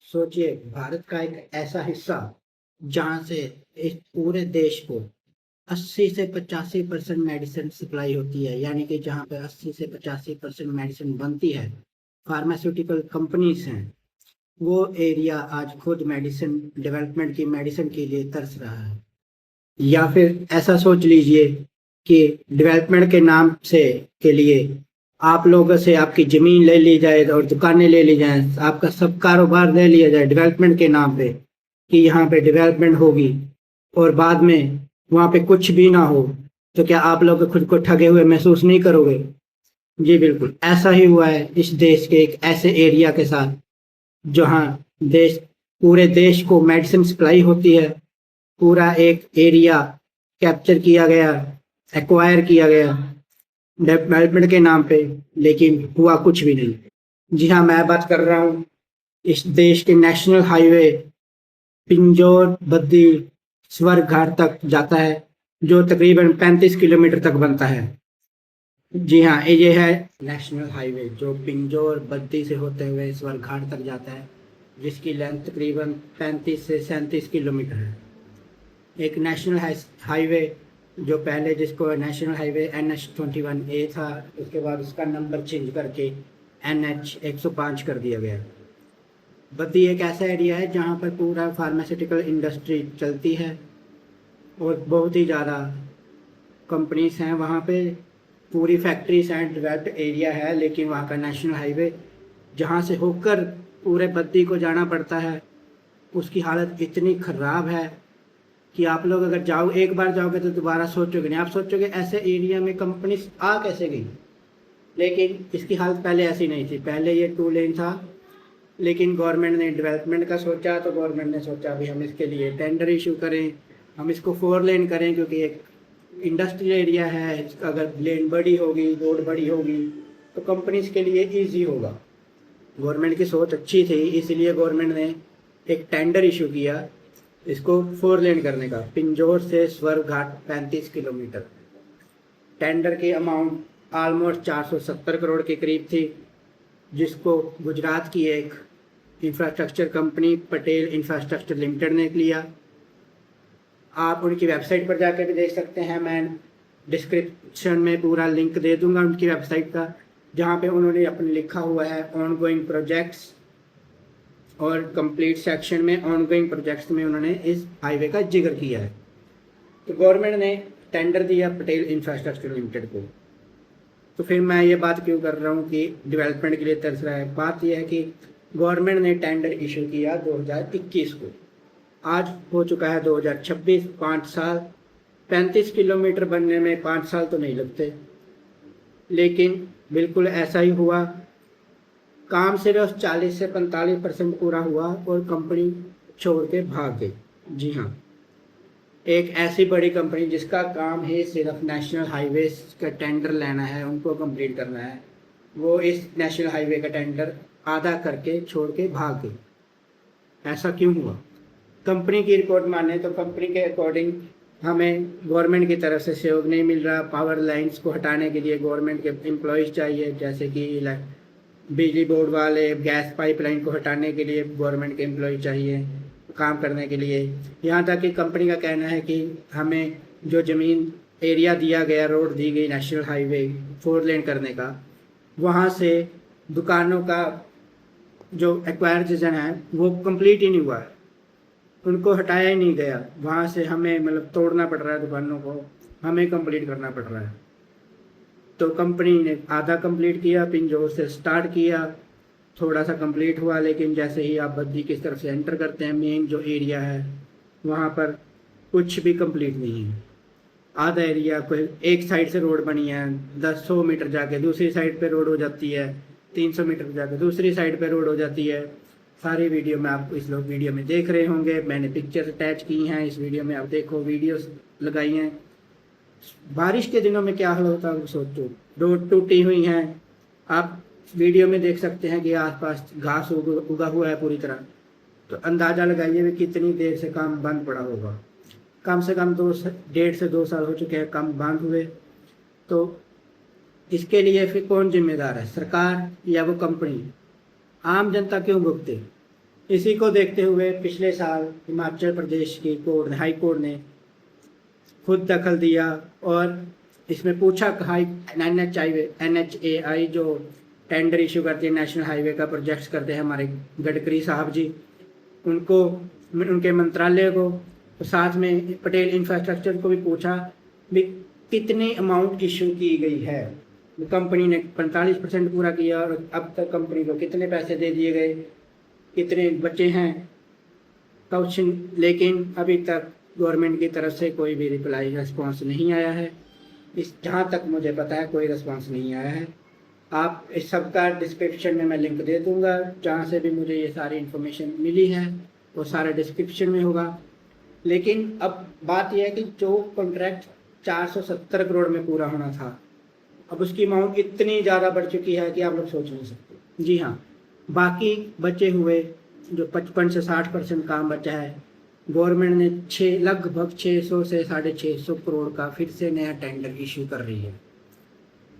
सोचिए, भारत का एक ऐसा हिस्सा जहाँ से इस पूरे देश को 80 से 85% मेडिसिन सप्लाई होती है, यानी कि जहाँ पे 80 से 85% मेडिसिन बनती है, फार्मास्यूटिकल कंपनीज हैं, वो एरिया आज खुद मेडिसिन डेवलपमेंट की मेडिसिन के लिए तरस रहा है। या फिर ऐसा सोच लीजिए कि डेवलपमेंट के नाम से के लिए आप लोगों से आपकी ज़मीन ले ली जाए और दुकानें ले ली जाएँ, आपका सब कारोबार ले लिया जाए डेवलपमेंट के नाम पे, कि यहाँ पे डेवलपमेंट होगी और बाद में वहाँ पे कुछ भी ना हो, तो क्या आप लोग खुद को ठगे हुए महसूस नहीं करोगे? जी बिल्कुल, ऐसा ही हुआ है इस देश के एक ऐसे एरिया के साथ, जहाँ देश पूरे देश को मेडिसिन सप्लाई होती है, पूरा एक एरिया कैप्चर किया गया, एक्वायर किया गया डेवलपमेंट के नाम पे, लेकिन हुआ कुछ भी नहीं। जी हाँ, मैं बात कर रहा हूँ इस देश के नेशनल हाईवे पिंजौर बद्दी स्वर्ग घाट तक जाता है, जो तकरीबन 35 किलोमीटर तक बनता है। जी हाँ, ये है नेशनल हाईवे जो पिंजौर बद्दी से होते हुए स्वर्ग घाट तक जाता है, जिसकी लेंथ तकरीबन 35 से 37 किलोमीटर है। एक नेशनल हाईवे जो पहले जिसको नेशनल हाईवे NH21A था, उसके बाद उसका नंबर चेंज करके NH 105 कर दिया गया। बद्दी एक ऐसा एरिया है जहाँ पर पूरा फार्मास्यूटिकल इंडस्ट्री चलती है और बहुत ही ज़्यादा कंपनीज हैं वहाँ पे, पूरी फैक्ट्रीज एंड डेवलप्ड एरिया है, लेकिन वहाँ का नेशनल हाईवे जहाँ से होकर पूरे बद्दी को जाना पड़ता है, उसकी हालत इतनी ख़राब है कि आप लोग अगर जाओ एक बार जाओगे तो दोबारा सोचोगे नहीं, आप सोचोगे ऐसे एरिया में कंपनी आ कैसे गई। लेकिन इसकी हालत पहले ऐसी नहीं थी, पहले ये 2 लेन था, लेकिन गवर्नमेंट ने डेवलपमेंट का सोचा तो गवर्नमेंट ने सोचा भी हम इसके लिए टेंडर इशू करें, हम इसको 4 लेन करें, क्योंकि एक इंडस्ट्रियल एरिया है, अगर लेन बड़ी होगी, रोड बड़ी होगी तो कंपनीज के लिए ईजी होगा। गवर्नमेंट की सोच अच्छी थी, इसलिए गवर्नमेंट ने एक टेंडर इशू किया इसको 4 लेन करने का, पिंजौर से स्वर्ग घाट 35 किलोमीटर। टेंडर की अमाउंट ऑलमोस्ट 470 करोड़ के करीब थी, जिसको गुजरात की एक infrastructure company Patel infrastructure limited ने लिया। आप उनकी वेबसाइट पर जाकर भी देख सकते हैं, मैं डिस्क्रिप्शन में पूरा लिंक दे दूंगा उनकी वेबसाइट का, जहाँ पे उन्होंने अपने लिखा हुआ है ऑन गोइंग प्रोजेक्ट्स, और कंप्लीट सेक्शन में ऑन गोइंग प्रोजेक्ट्स में उन्होंने इस हाईवे का जिक्र किया है। तो गवर्नमेंट ने टेंडर दिया पटेल इंफ्रास्ट्रक्चर लिमिटेड को। तो फिर मैं ये बात क्यों कर रहा हूँ कि डेवलपमेंट के लिए तरस रहा है, बात यह है कि गवर्नमेंट ने टेंडर इशू किया 2021 को, आज हो चुका है 2026, 5 साल। 35 किलोमीटर बनने में 5 साल तो नहीं लगते, लेकिन बिल्कुल ऐसा ही हुआ। काम सिर्फ 40 से 45% पूरा हुआ और कंपनी छोड़ के भाग गई। जी हाँ, एक ऐसी बड़ी कंपनी जिसका काम ही सिर्फ नेशनल हाईवे का टेंडर लेना है, उनको कंप्लीट करना है, वो इस नेशनल हाईवे का टेंडर आधा करके छोड़ के भाग गई। ऐसा क्यों हुआ? कंपनी की रिपोर्ट माने तो कंपनी के अकॉर्डिंग हमें गवर्नमेंट की तरफ से सहयोग नहीं मिल रहा। पावर लाइंस को हटाने के लिए गवर्नमेंट के एम्प्लॉयज़ चाहिए, जैसे कि बिजली बोर्ड वाले, गैस पाइपलाइन को हटाने के लिए गवर्नमेंट के एम्प्लॉय चाहिए काम करने के लिए। यहाँ तक कि कंपनी का कहना है कि हमें जो ज़मीन एरिया दिया गया, रोड दी गई नेशनल हाईवे 4 लेन करने का, वहाँ से दुकानों का जो एक्वायराइजेशन है वो कंप्लीट ही नहीं हुआ है, उनको हटाया ही नहीं गया। वहाँ से हमें मतलब तोड़ना पड़ रहा है दुकानों को, हमें कंप्लीट करना पड़ रहा है। तो कंपनी ने आधा कंप्लीट किया, पिंजौर से स्टार्ट किया, थोड़ा सा कंप्लीट हुआ, लेकिन जैसे ही आप बद्दी की तरफ से एंटर करते हैं, मेन जो एरिया है वहाँ पर कुछ भी कंप्लीट नहीं है। आधा एरिया कोई एक साइड से रोड बनी है, 100 मीटर जाके दूसरी साइड पे रोड हो जाती है, 300 मीटर जाके दूसरी साइड पे रोड हो जाती है। सारी वीडियो में आप इस लोग वीडियो में देख रहे होंगे, मैंने पिक्चर अटैच की हैं इस वीडियो में, आप देखो, वीडियोस लगाई हैं। बारिश के दिनों में क्या हाल होता है सोचो, रोड टूटी हुई हैं, आप वीडियो में देख सकते हैं कि आसपास घास उगा हुआ है पूरी तरह। तो अंदाज़ा लगाइए भी कितनी देर से काम बंद पड़ा होगा। कम से कम 1.5 से 2 साल हो चुके हैं काम बंद हुए। तो इसके लिए फिर कौन जिम्मेदार है, सरकार या वो कंपनी? आम जनता क्यों भुगते? इसी को देखते हुए पिछले साल हिमाचल प्रदेश की कोर्ट हाई कोर्ट ने खुद दखल दिया और इसमें पूछा हाई NHAI जो टेंडर इशू करती है नेशनल हाईवे का प्रोजेक्ट्स करते हैं हमारे गडकरी साहब जी, उनको उनके मंत्रालय को, साथ में पटेल इंफ्रास्ट्रक्चर को भी पूछा भी कितनी अमाउंट इशू की गई है। कंपनी ने 45% पूरा किया और अब तक कंपनी को कितने पैसे दे दिए गए, कितने बचे हैं क्वेश्चन, लेकिन अभी तक गवर्नमेंट की तरफ से कोई भी रिप्लाई रिस्पॉन्स नहीं आया है। इस जहाँ तक मुझे पता है कोई रिस्पॉन्स नहीं आया है। आप इस सब का डिस्क्रिप्शन में मैं लिंक दे दूँगा, जहाँ से भी मुझे ये सारी इन्फॉर्मेशन मिली है वो सारा डिस्क्रिप्शन में होगा। लेकिन अब बात यह है कि जो कॉन्ट्रैक्ट 470 करोड़ में पूरा होना था, अब उसकी अमाउंट इतनी ज़्यादा बढ़ चुकी है कि आप लोग सोच नहीं सकते। जी हाँ, बाकी बचे हुए जो 55 से 60% काम बचा है, गवर्नमेंट ने लगभग 600 से 650 करोड़ का फिर से नया टेंडर इशू कर रही है।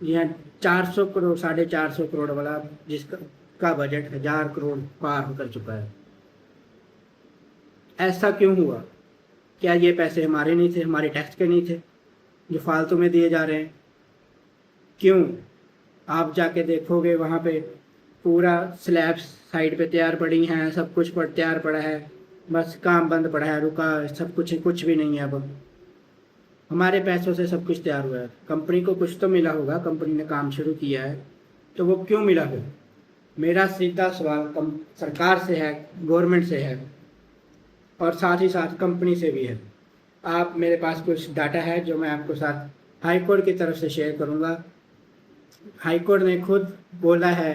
यह 400 करोड़ 450 करोड़ वाला जिसका बजट 1000 करोड़ पार कर चुका है। ऐसा क्यों हुआ? क्या ये पैसे हमारे नहीं थे, हमारे टैक्स के नहीं थे जो फालतू में दिए जा रहे हैं? क्यों? आप जाके देखोगे वहाँ पे पूरा स्लैब्स साइड पे तैयार पड़ी हैं, सब कुछ पर तैयार पड़ा है, बस काम बंद पड़ा है, रुका सब कुछ भी नहीं है। अब हमारे पैसों से सब कुछ तैयार हुआ है, कंपनी को कुछ तो मिला होगा, कंपनी ने काम शुरू किया है तो वो क्यों मिला हो? मेरा सीधा सवाल सरकार से है, गवर्नमेंट से है और साथ ही साथ कंपनी से भी है। आप मेरे पास कुछ डाटा है जो मैं आपको साथ हाई कोर्ट की तरफ से शेयर करूंगा। हाई कोर्ट ने खुद बोला है,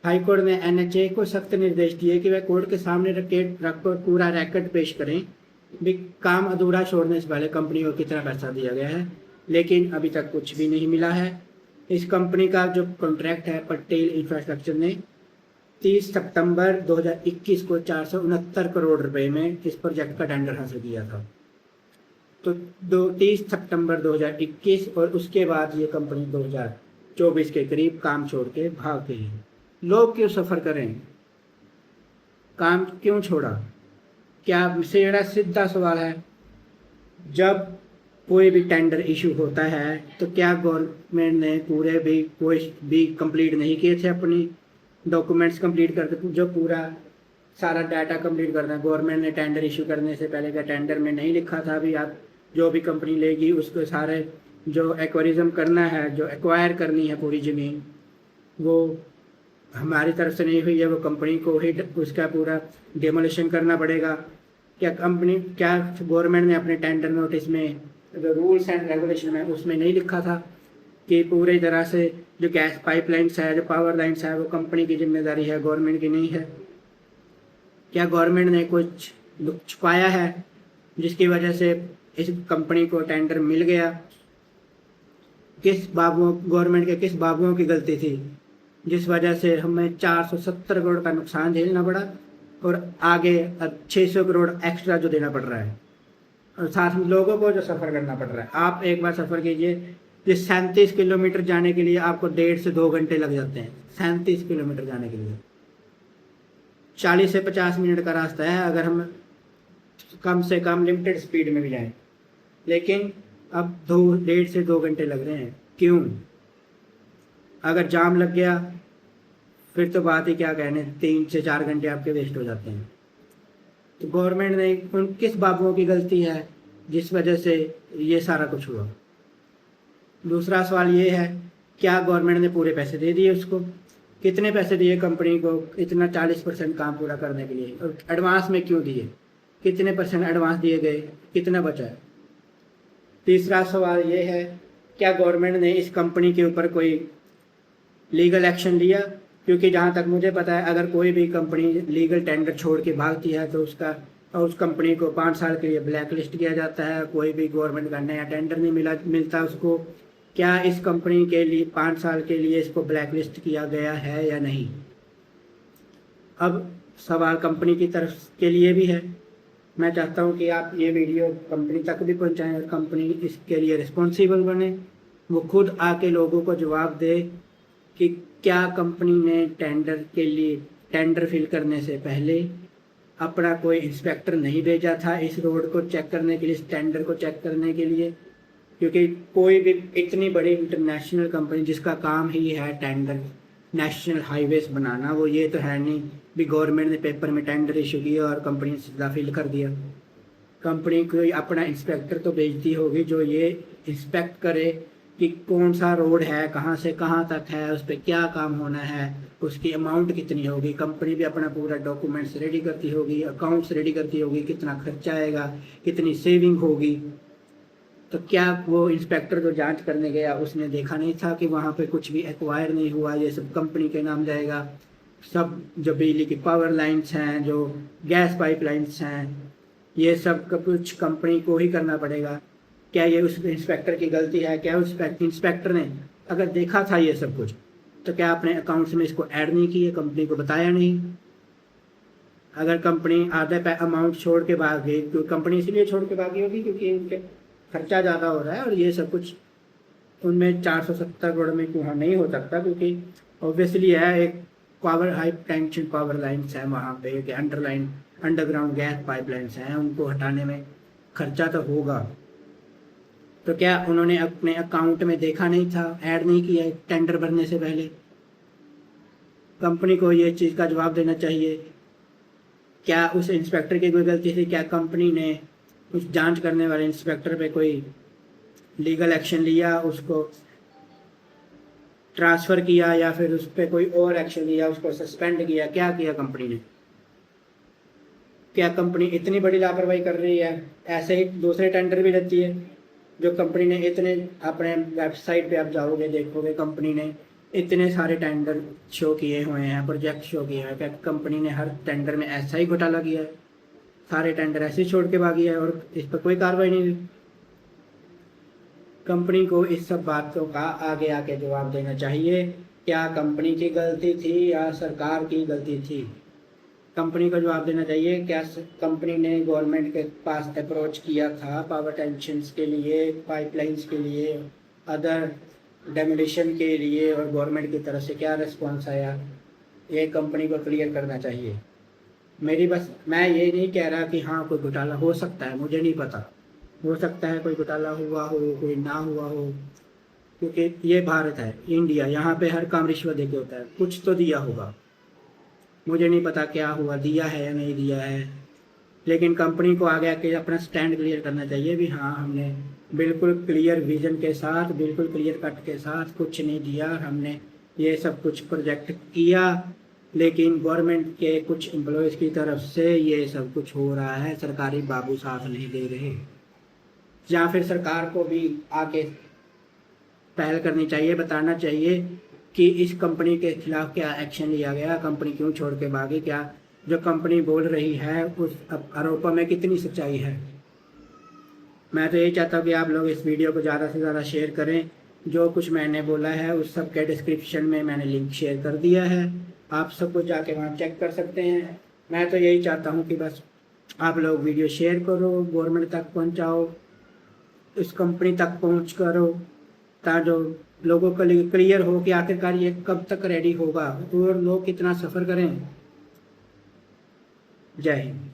हाई कोर्ट ने NHAI को सख्त निर्देश दिए कि वह कोर्ट के सामने रखकर पूरा रिकॉर्ड पेश करें भी काम अधूरा छोड़ने से पहले कंपनी को कितना पैसा दिया गया है, लेकिन अभी तक कुछ भी नहीं मिला है। इस कंपनी का जो कॉन्ट्रैक्ट है पटेल इंफ्रास्ट्रक्चर ने 30 सितंबर 2021 को 469 करोड़ रुपए में इस प्रोजेक्ट का टेंडर हासिल किया था। तो 30 सितंबर 2021 और उसके बाद ये कंपनी 2024 के करीब काम छोड़ के भाग गई है। लोग क्यों सफ़र करें? काम क्यों छोड़ा? क्या मेरा सीधा सवाल है, जब कोई भी टेंडर इशू होता है तो क्या गवर्नमेंट ने कोई भी कंप्लीट नहीं किए थे अपनी डॉक्यूमेंट्स कंप्लीट करके, जो पूरा सारा डाटा कंप्लीट करना है? गवर्नमेंट ने टेंडर इशू करने से पहले क्या टेंडर में नहीं लिखा था भी आप जो भी कंपनी लेगी उसको सारे जो एक्वारिज्म करना है, जो एक्वायर करनी है पूरी ज़मीन, वो हमारी तरफ से नहीं हुई है, वो कंपनी को ही उसका पूरा डेमोलिशन करना पड़ेगा? क्या गवर्नमेंट ने अपने टेंडर नोटिस में जो रूल्स एंड रेगुलेशन है उसमें नहीं लिखा था कि पूरी तरह से जो गैस पाइपलाइंस है, जो पावर लाइन्स है, वो कंपनी की जिम्मेदारी है, गवर्नमेंट की नहीं है? क्या गवर्नमेंट ने कुछ छुपाया है जिसकी वजह से इस कंपनी को टेंडर मिल गया? गवर्नमेंट के किस बाबुओं की गलती थी जिस वजह से हमें 470 करोड़ का नुकसान झेलना पड़ा और आगे अब 600 करोड़ एक्स्ट्रा जो देना पड़ रहा है और साथ में लोगों को जो सफ़र करना पड़ रहा है? आप एक बार सफ़र कीजिए, जिस 37 किलोमीटर जाने के लिए आपको 1.5 से 2 घंटे लग जाते हैं। 37 किलोमीटर जाने के लिए 40 से 50 मिनट का रास्ता है अगर हम कम से कम लिमिटेड स्पीड में भी जाएं, लेकिन अब 1.5 से 2 घंटे लग रहे हैं। क्यों? अगर जाम लग गया फिर तो बात ही क्या कहने, 3 से 4 घंटे आपके वेस्ट हो जाते हैं। तो गवर्नमेंट ने उन किस बाबुओं की गलती है जिस वजह से ये सारा कुछ हुआ? दूसरा सवाल ये है, क्या गवर्नमेंट ने पूरे पैसे दे दिए उसको? कितने पैसे दिए कंपनी को इतना 40% काम पूरा करने के लिए, और एडवांस में क्यों दिए? कितने % एडवांस दिए गए, कितना बचा है? तीसरा सवाल ये है, क्या गवर्नमेंट ने इस कंपनी के ऊपर कोई लीगल एक्शन लिया? क्योंकि जहाँ तक मुझे पता है अगर कोई भी कंपनी लीगल टेंडर छोड़ के भागती है तो उस कंपनी को 5 साल के लिए ब्लैक लिस्ट किया जाता है। कोई भी गवर्नमेंट का नया टेंडर नहीं मिलता उसको। क्या इस कंपनी के लिए 5 साल के लिए इसको ब्लैक लिस्ट किया गया है या नहीं? अब सवाल कंपनी की तरफ के लिए भी है। मैं चाहता हूँ कि आप ये वीडियो कंपनी तक भी पहुँचाएँ और कंपनी इसके लिए रिस्पॉन्सिबल बने, वो खुद आके लोगों को जवाब दे कि क्या कंपनी ने टेंडर फिल करने से पहले अपना कोई इंस्पेक्टर नहीं भेजा था इस रोड को चेक करने के लिए, इस टेंडर को चेक करने के लिए, क्योंकि कोई भी इतनी बड़ी इंटरनेशनल कंपनी जिसका काम ही है टेंडर, नेशनल हाईवेज बनाना, वो ये तो है नहीं भी गवर्नमेंट ने पेपर में टेंडर इशू किया और कंपनी ने सीधा फिल कर दिया। कंपनी कोई अपना इंस्पेक्टर तो भेजती होगी जो ये इंस्पेक्ट करे कि कौन सा रोड है, कहाँ से कहाँ तक है, उस पर क्या काम होना है, उसकी अमाउंट कितनी होगी। कंपनी भी अपना पूरा डॉक्यूमेंट्स रेडी करती होगी, अकाउंट्स रेडी करती होगी, कितना खर्चा आएगा, कितनी सेविंग होगी। तो क्या वो इंस्पेक्टर जो जांच करने गया उसने देखा नहीं था कि वहाँ पे कुछ भी एक्वायर नहीं हुआ, ये सब कंपनी के नाम जाएगा। सब जो बिजली की पावर लाइन्स हैं, जो गैस पाइपलाइंस हैं, ये सब का कुछ कंपनी को ही करना पड़ेगा। क्या ये उस इंस्पेक्टर की गलती है? क्या उस इंस्पेक्टर ने अगर देखा था ये सब कुछ तो क्या अपने अकाउंट्स में इसको ऐड नहीं किए, कंपनी को बताया नहीं? अगर कंपनी आधे अमाउंट छोड़ के भाग गई, तो कंपनी इसलिए छोड़ के भागी होगी क्योंकि उनके खर्चा ज़्यादा हो रहा है और ये सब कुछ उनमें 470 करोड़ में वहाँ नहीं हो सकता, क्योंकि ऑब्वियसली है एक power high tension power lines हैं वहाँ पे, कि अंडरग्राउंड गैस पाइपलाइंस हैं, उनको हटाने में खर्चा तो होगा। तो क्या उन्होंने अपने अकाउंट में देखा नहीं था, ऐड नहीं किया टेंडर भरने से पहले? कंपनी को ये चीज़ का जवाब देना चाहिए। क्या उस इंस्पेक्टर की कोई गलती थी? क्या कंपनी ने उस जांच करने वाले इंस्पेक्टर पे कोई लीगल एक्शन लिया, उसको ट्रांसफ़र किया या फिर उस पर कोई और एक्शन लिया, उसको सस्पेंड किया? क्या किया कंपनी ने? क्या कंपनी इतनी बड़ी लापरवाही कर रही है? ऐसे ही दूसरे टेंडर भी लेती है जो कंपनी ने इतने, अपने वेबसाइट पे आप जाओगे देखोगे कंपनी ने इतने सारे टेंडर शो किए हुए हैं, प्रोजेक्ट शो किए हैं। क्या कंपनी ने हर टेंडर में ऐसा ही घोटाला किया है? सारे टेंडर ऐसे ही छोड़ के भागी है और इस पर कोई कार्रवाई नहीं हुई। कंपनी को इस सब बातों का आगे आके जवाब देना चाहिए। क्या कंपनी की गलती थी या सरकार की गलती थी? कंपनी को जवाब देना चाहिए। क्या कंपनी ने गवर्नमेंट के पास अप्रोच किया था पावर टेंशन्स के लिए, पाइपलाइंस के लिए, अदर डेमोलिशन के लिए, और गवर्नमेंट की तरफ से क्या रिस्पॉन्स आया? ये कंपनी को क्लियर करना चाहिए। मैं ये नहीं कह रहा कि हाँ कोई घोटाला हो सकता है, मुझे नहीं पता, हो सकता है कोई घोटाला हुआ हो, कोई ना हुआ हो, क्योंकि ये भारत है, इंडिया, यहाँ पे हर काम रिश्वत देके होता है। कुछ तो दिया होगा, मुझे नहीं पता क्या हुआ, दिया है या नहीं दिया है। लेकिन कंपनी को आगे आके अपना स्टैंड क्लियर करना चाहिए भी हाँ हमने बिल्कुल क्लियर विजन के साथ, बिल्कुल क्लियर कट के साथ कुछ नहीं दिया, हमने ये सब कुछ प्रोजेक्ट किया, लेकिन गवर्नमेंट के कुछ एम्प्लॉयज़ की तरफ से ये सब कुछ हो रहा है, सरकारी बाबू साथ नहीं दे रहे। या फिर सरकार को भी आके पहल करनी चाहिए, बताना चाहिए कि इस कंपनी के खिलाफ क्या एक्शन लिया गया, कंपनी क्यों छोड़ के भागी, क्या जो कंपनी बोल रही है उस आरोपों में कितनी सच्चाई है। मैं तो यही चाहता हूँ कि आप लोग इस वीडियो को ज़्यादा से ज़्यादा शेयर करें। जो कुछ मैंने बोला है उस सब के डिस्क्रिप्शन में मैंने लिंक शेयर कर दिया है, आप सब कुछ जाके वहाँ चेक कर सकते हैं। मैं तो यही चाहता हूँ कि बस आप लोग वीडियो शेयर करो, गवर्नमेंट तक पहुँचाओ, इस कंपनी तक पहुँच करो, ताकि जो लोगों को क्लियर हो कि आखिरकार ये कब तक रेडी होगा और लोग कितना सफ़र करें। जय हिंद।